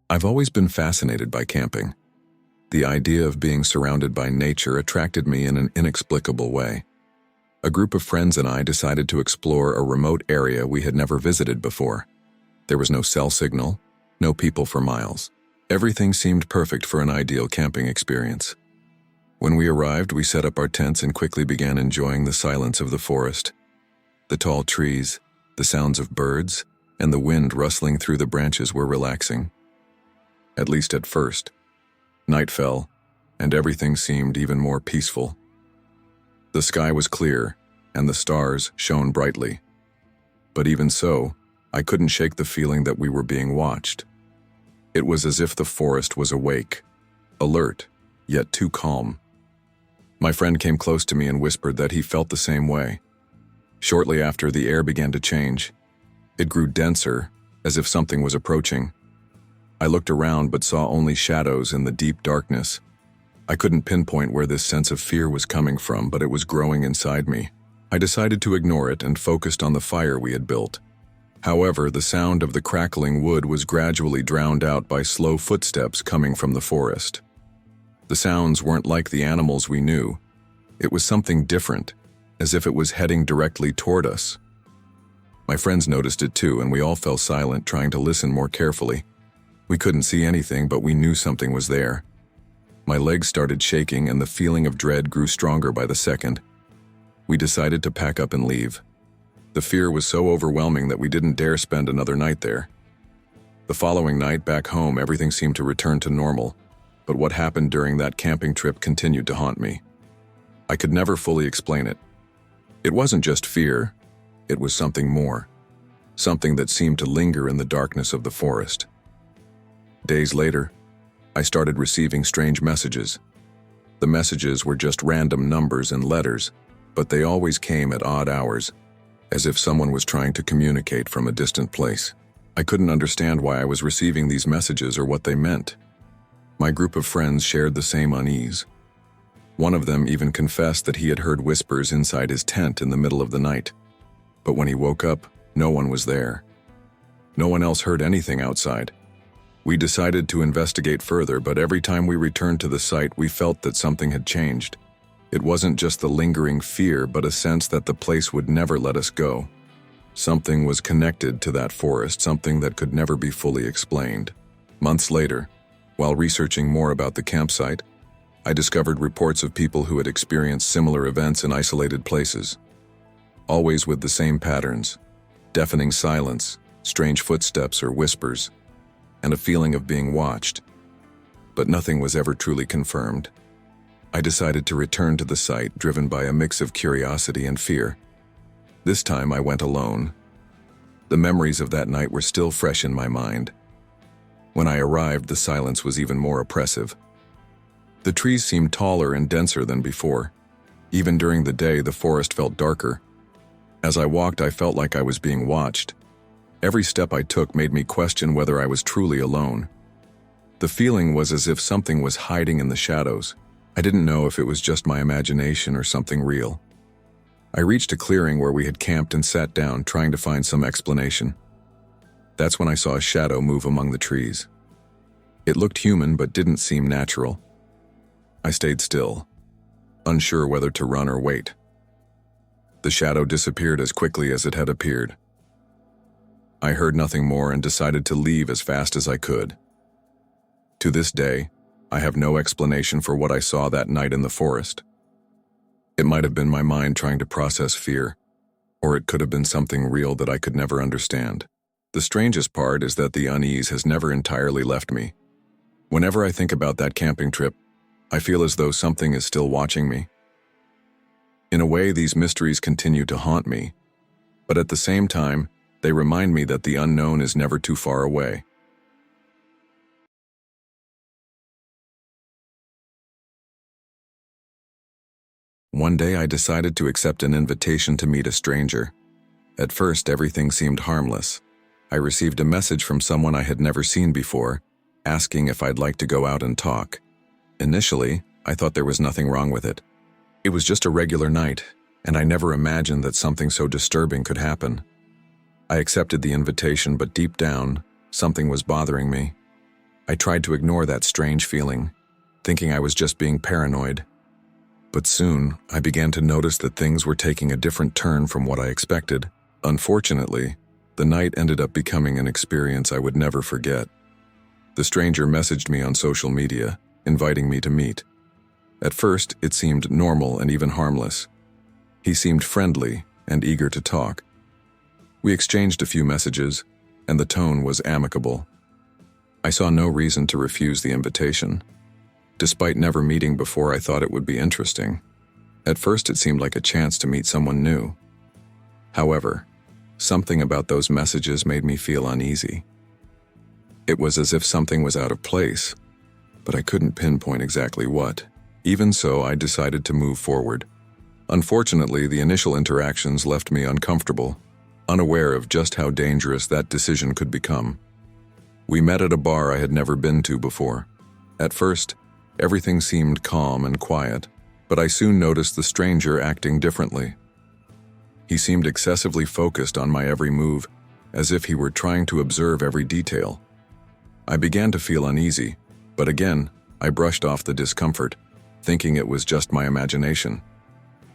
I've always been fascinated by camping. The idea of being surrounded by nature attracted me in an inexplicable way. A group of friends and I decided to explore a remote area we had never visited before. There was no cell signal, no people for miles. Everything seemed perfect for an ideal camping experience. When we arrived, we set up our tents and quickly began enjoying the silence of the forest. The tall trees, the sounds of birds, and the wind rustling through the branches were relaxing. At least at first. Night fell, and everything seemed even more peaceful. The sky was clear, and the stars shone brightly. But even so, I couldn't shake the feeling that we were being watched. It was as if the forest was awake, alert, yet too calm. My friend came close to me and whispered that he felt the same way. Shortly after, the air began to change. It grew denser, as if something was approaching. I looked around but saw only shadows in the deep darkness. I couldn't pinpoint where this sense of fear was coming from, but it was growing inside me. I decided to ignore it and focused on the fire we had built. However, the sound of the crackling wood was gradually drowned out by slow footsteps coming from the forest. The sounds weren't like the animals we knew. It was something different, as if it was heading directly toward us. My friends noticed it too, and we all fell silent, trying to listen more carefully. We couldn't see anything, but we knew something was there. My legs started shaking, and the feeling of dread grew stronger by the second. We decided to pack up and leave. The fear was so overwhelming that we didn't dare spend another night there. The following night, back home, everything seemed to return to normal, but what happened during that camping trip continued to haunt me. I could never fully explain it. It wasn't just fear, it was something more. Something that seemed to linger in the darkness of the forest. Days later, I started receiving strange messages. The messages were just random numbers and letters, but they always came at odd hours, as if someone was trying to communicate from a distant place. I couldn't understand why I was receiving these messages or what they meant. My group of friends shared the same unease. One of them even confessed that he had heard whispers inside his tent in the middle of the night. But when he woke up, no one was there. No one else heard anything outside. We decided to investigate further, but every time we returned to the site, we felt that something had changed. It wasn't just the lingering fear, but a sense that the place would never let us go. Something was connected to that forest, something that could never be fully explained. Months later, while researching more about the campsite, I discovered reports of people who had experienced similar events in isolated places. Always with the same patterns: deafening silence, strange footsteps or whispers, and a feeling of being watched. But nothing was ever truly confirmed. I decided to return to the site, driven by a mix of curiosity and fear. This time I went alone. The memories of that night were still fresh in my mind. When I arrived, the silence was even more oppressive. The trees seemed taller and denser than before. Even during the day, the forest felt darker. As I walked, I felt like I was being watched. Every step I took made me question whether I was truly alone. The feeling was as if something was hiding in the shadows. I didn't know if it was just my imagination or something real. I reached a clearing where we had camped and sat down, trying to find some explanation. That's when I saw a shadow move among the trees. It looked human but didn't seem natural. I stayed still, unsure whether to run or wait. The shadow disappeared as quickly as it had appeared. I heard nothing more and decided to leave as fast as I could. To this day, I have no explanation for what I saw that night in the forest. It might have been my mind trying to process fear, or it could have been something real that I could never understand. The strangest part is that the unease has never entirely left me. Whenever I think about that camping trip, I feel as though something is still watching me. In a way, these mysteries continue to haunt me, but at the same time, they remind me that the unknown is never too far away. One day I decided to accept an invitation to meet a stranger. At first, everything seemed harmless. I received a message from someone I had never seen before, asking if I'd like to go out and talk. Initially, I thought there was nothing wrong with it. It was just a regular night, and I never imagined that something so disturbing could happen. I accepted the invitation, but deep down, something was bothering me. I tried to ignore that strange feeling, thinking I was just being paranoid. But soon, I began to notice that things were taking a different turn from what I expected. Unfortunately, the night ended up becoming an experience I would never forget. The stranger messaged me on social media, inviting me to meet. At first, it seemed normal and even harmless. He seemed friendly and eager to talk. We exchanged a few messages, and the tone was amicable. I saw no reason to refuse the invitation. Despite never meeting before, I thought it would be interesting. At first, it seemed like a chance to meet someone new. However, something about those messages made me feel uneasy. It was as if something was out of place, but I couldn't pinpoint exactly what. Even so, I decided to move forward. Unfortunately, the initial interactions left me uncomfortable, unaware of just how dangerous that decision could become. We met at a bar I had never been to before. At first, everything seemed calm and quiet, but I soon noticed the stranger acting differently. He seemed excessively focused on my every move, as if he were trying to observe every detail. I began to feel uneasy, but again, I brushed off the discomfort, thinking it was just my imagination.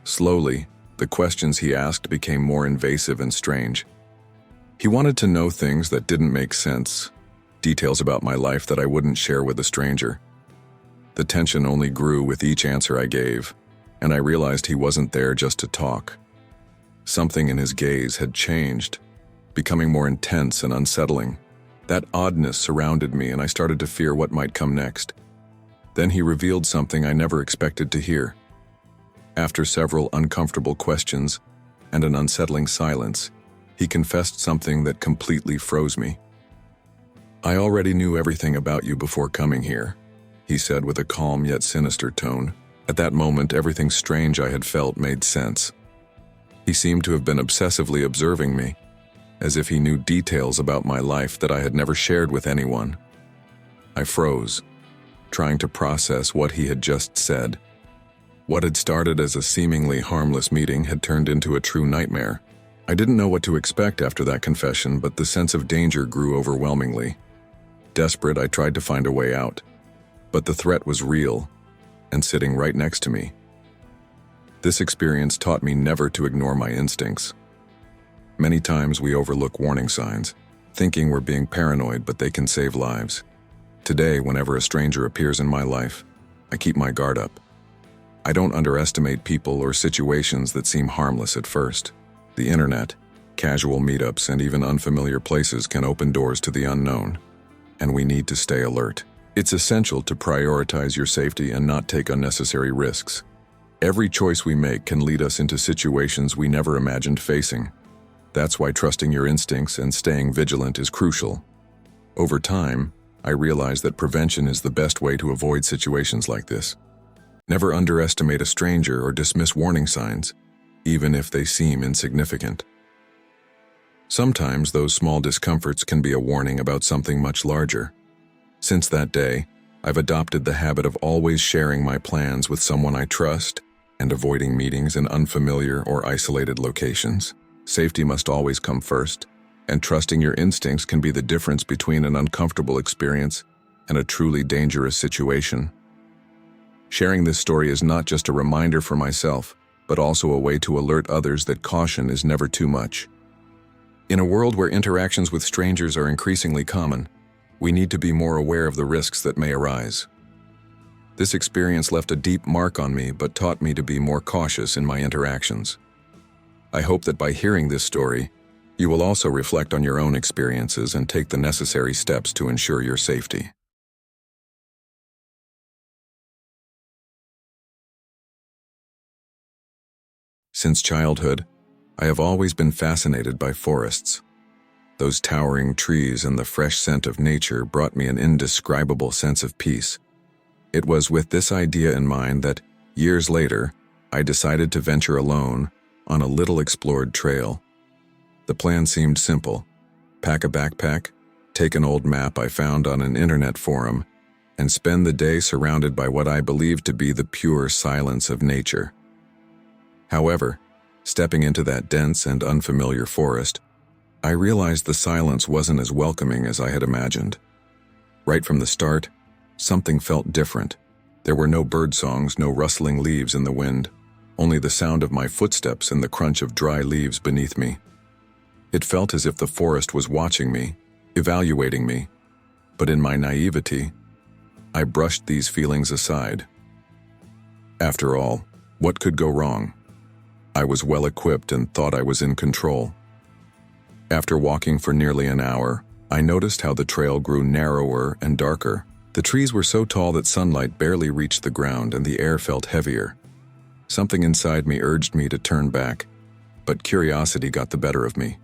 Slowly, the questions he asked became more invasive and strange. He wanted to know things that didn't make sense, details about my life that I wouldn't share with a stranger. The tension only grew with each answer I gave, and I realized he wasn't there just to talk. Something in his gaze had changed, becoming more intense and unsettling. That oddness surrounded me, and I started to fear what might come next. Then he revealed something I never expected to hear. After several uncomfortable questions and an unsettling silence, he confessed something that completely froze me. "I already knew everything about you before coming here," he said with a calm yet sinister tone. At that moment, everything strange I had felt made sense. He seemed to have been obsessively observing me, as if he knew details about my life that I had never shared with anyone. I froze, trying to process what he had just said. What had started as a seemingly harmless meeting had turned into a true nightmare. I didn't know what to expect after that confession, but the sense of danger grew overwhelmingly. Desperate, I tried to find a way out. But the threat was real, and sitting right next to me. This experience taught me never to ignore my instincts. Many times we overlook warning signs, thinking we're being paranoid, but they can save lives. Today, whenever a stranger appears in my life, I keep my guard up. I don't underestimate people or situations that seem harmless at first. The internet, casual meetups, and even unfamiliar places can open doors to the unknown, and we need to stay alert. It's essential to prioritize your safety and not take unnecessary risks. Every choice we make can lead us into situations we never imagined facing. That's why trusting your instincts and staying vigilant is crucial. Over time, I realized that prevention is the best way to avoid situations like this. Never underestimate a stranger or dismiss warning signs, even if they seem insignificant. Sometimes those small discomforts can be a warning about something much larger. Since that day, I've adopted the habit of always sharing my plans with someone I trust and avoiding meetings in unfamiliar or isolated locations. Safety must always come first, and trusting your instincts can be the difference between an uncomfortable experience and a truly dangerous situation. Sharing this story is not just a reminder for myself, but also a way to alert others that caution is never too much. In a world where interactions with strangers are increasingly common, we need to be more aware of the risks that may arise. This experience left a deep mark on me, but taught me to be more cautious in my interactions. I hope that by hearing this story, you will also reflect on your own experiences and take the necessary steps to ensure your safety. Since childhood, I have always been fascinated by forests. Those towering trees and the fresh scent of nature brought me an indescribable sense of peace. It was with this idea in mind that, years later, I decided to venture alone on a little explored trail. The plan seemed simple: pack a backpack, take an old map I found on an internet forum, and spend the day surrounded by what I believed to be the pure silence of nature. However, stepping into that dense and unfamiliar forest, I realized the silence wasn't as welcoming as I had imagined. Right from the start, something felt different. There were no bird songs, no rustling leaves in the wind, only the sound of my footsteps and the crunch of dry leaves beneath me. It felt as if the forest was watching me, evaluating me, but in my naivety, I brushed these feelings aside. After all, what could go wrong? I was well equipped and thought I was in control. After walking for nearly an hour, I noticed how the trail grew narrower and darker. The trees were so tall that sunlight barely reached the ground and the air felt heavier. Something inside me urged me to turn back, but curiosity got the better of me.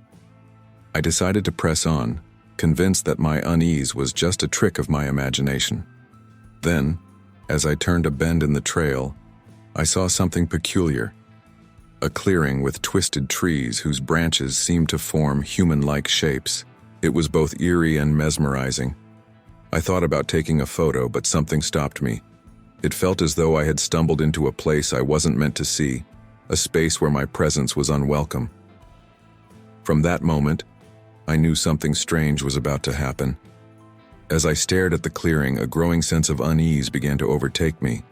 I decided to press on, convinced that my unease was just a trick of my imagination. Then, as I turned a bend in the trail, I saw something peculiar. A clearing with twisted trees whose branches seemed to form human-like shapes. It was both eerie and mesmerizing. I thought about taking a photo, but something stopped me. It felt as though I had stumbled into a place I wasn't meant to see, a space where my presence was unwelcome. From that moment, I knew something strange was about to happen. As I stared at the clearing, a growing sense of unease began to overtake me.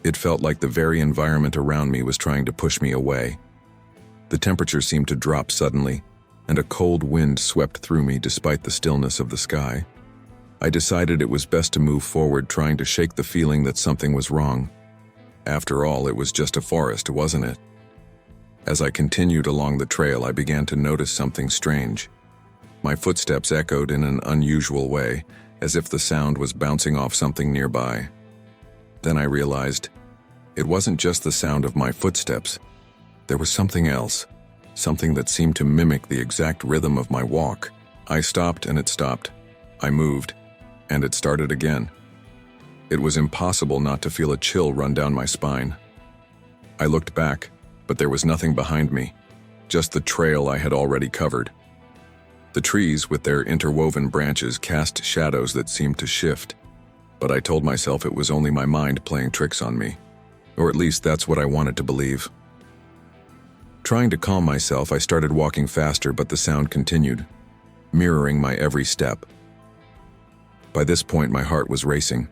It felt like the very environment around me was trying to push me away. The temperature seemed to drop suddenly, and a cold wind swept through me despite the stillness of the sky. I decided it was best to move forward, trying to shake the feeling that something was wrong. After all, it was just a forest, wasn't it? As I continued along the trail, I began to notice something strange. My footsteps echoed in an unusual way, as if the sound was bouncing off something nearby. Then I realized it wasn't just the sound of my footsteps. There was something else, something that seemed to mimic the exact rhythm of my walk. I stopped and it stopped. I moved, and it started again. It was impossible not to feel a chill run down my spine. I looked back, but there was nothing behind me, just the trail I had already covered. The trees, with their interwoven branches, cast shadows that seemed to shift, but I told myself it was only my mind playing tricks on me. Or at least that's what I wanted to believe. Trying to calm myself, I started walking faster, but the sound continued, mirroring my every step. By this point, my heart was racing.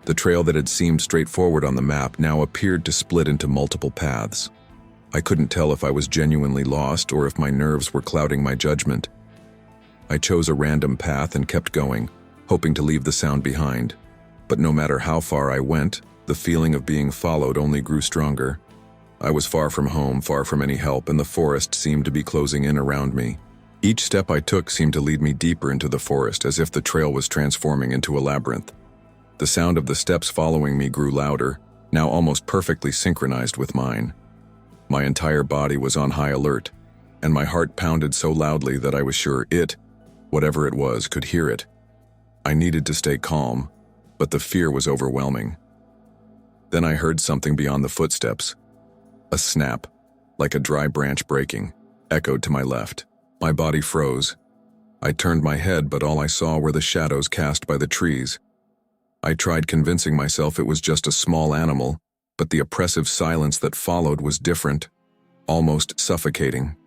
The trail that had seemed straightforward on the map now appeared to split into multiple paths. I couldn't tell if I was genuinely lost or if my nerves were clouding my judgment. I chose a random path and kept going, hoping to leave the sound behind. But no matter how far I went, the feeling of being followed only grew stronger. I was far from home, far from any help, and the forest seemed to be closing in around me. Each step I took seemed to lead me deeper into the forest, as if the trail was transforming into a labyrinth. The sound of the steps following me grew louder, now almost perfectly synchronized with mine. My entire body was on high alert, and my heart pounded so loudly that I was sure it, whatever it was, could hear it. I needed to stay calm, but the fear was overwhelming. Then I heard something beyond the footsteps. A snap, like a dry branch breaking, echoed to my left. My body froze. I turned my head, but all I saw were the shadows cast by the trees. I tried convincing myself it was just a small animal, but the oppressive silence that followed was different, almost suffocating.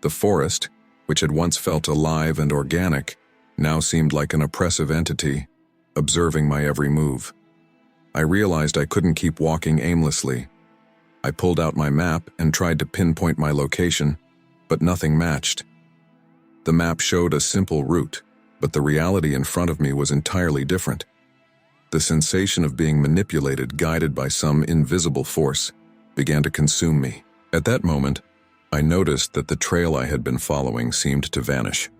The forest, which had once felt alive and organic, now seemed like an oppressive entity, observing my every move. I realized I couldn't keep walking aimlessly. I pulled out my map and tried to pinpoint my location, but nothing matched. The map showed a simple route, but the reality in front of me was entirely different. The sensation of being manipulated, guided by some invisible force, began to consume me. At that moment, I noticed that the trail I had been following seemed to vanish.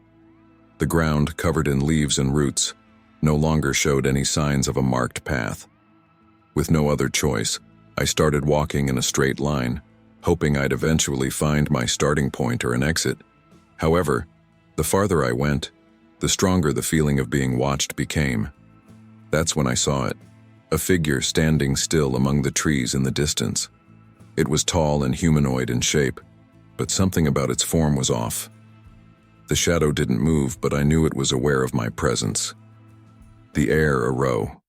The ground, covered in leaves and roots, no longer showed any signs of a marked path. With no other choice, I started walking in a straight line, hoping I'd eventually find my starting point or an exit. However, the farther I went, the stronger the feeling of being watched became. That's when I saw it, a figure standing still among the trees in the distance. It was tall and humanoid in shape, but something about its form was off. The shadow didn't move, but I knew it was aware of my presence. The air, a row,